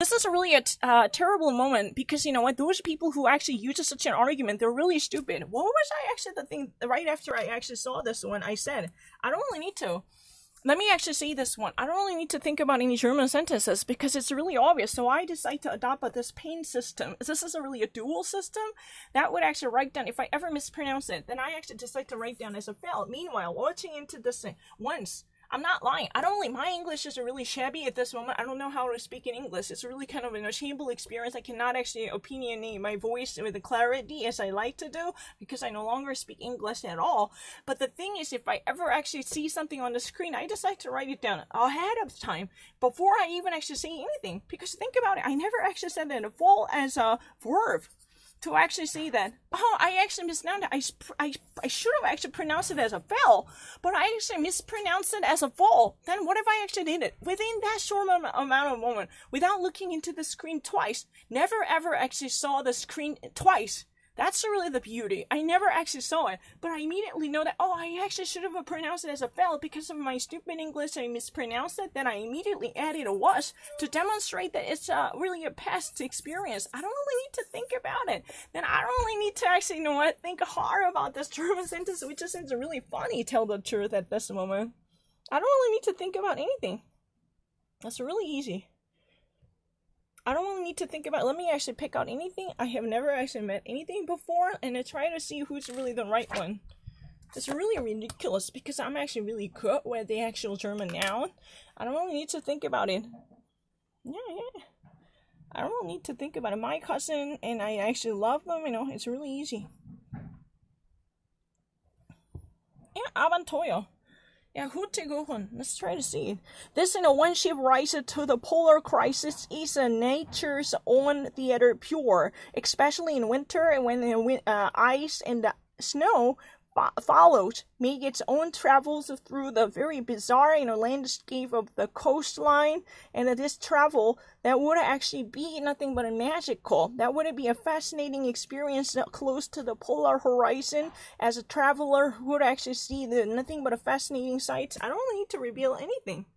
this is really a terrible moment because you know what? Those people who actually use such an argument, they're really stupid. What was I actually the thing right after I actually saw this one? I said, I don't really need to. Let me actually say this one. I don't really need to think about any German sentences because it's really obvious. So I decide to adopt this pain system. This is really a dual system. That would actually write down, if I ever mispronounce it, then I actually decide to write down as a fail. Meanwhile, watching into this once, I'm not lying. I don't really, my English is really shabby at this moment. I don't know how to speak in English. It's really kind of an shameful experience. I cannot actually opinionate my voice with the clarity as I like to do because I no longer speak English at all. But the thing is, if I ever actually see something on the screen, I decide to write it down ahead of time before I even actually say anything. Because think about it, I never actually said that fall as a verb. To actually say that, oh, I actually mispronounced it. I should have actually pronounced it as a fell, but I actually mispronounced it as a fall. Then what if I actually did it within that short amount of moment without looking into the screen twice? Never ever actually saw the screen twice. That's really the beauty. I never actually saw it, but I immediately know that, oh, I actually should have pronounced it as a fell because of my stupid English. I mispronounced it. Then I immediately added a was to demonstrate that it's really a past experience. I don't really need to think about it. Then I don't really need to actually, you know what, think hard about this German sentence, which just seems really funny, tell the truth at this moment. I don't really need to think about anything. That's really easy. I don't really need to think about, let me actually pick out anything. I have never actually met anything before, and I try to see who's really the right one. It's really ridiculous because I'm actually really good with the actual German noun. I don't really need to think about it. Yeah. I don't really need to think about it. My cousin, and I actually love them, you know, it's really easy. Yeah, Abenteuer. Yeah, Hurtigruten. Let's try to see it. This, you know, one ship rises to the polar crisis is nature's own theater pure, especially in winter and when the ice and the snow follows, make its own travels through the very bizarre, you know, landscape of the coastline, and that this travel that would actually be nothing but a magical. That would be a fascinating experience close to the polar horizon as a traveler who would actually see the nothing but a fascinating sights. I don't need to reveal anything.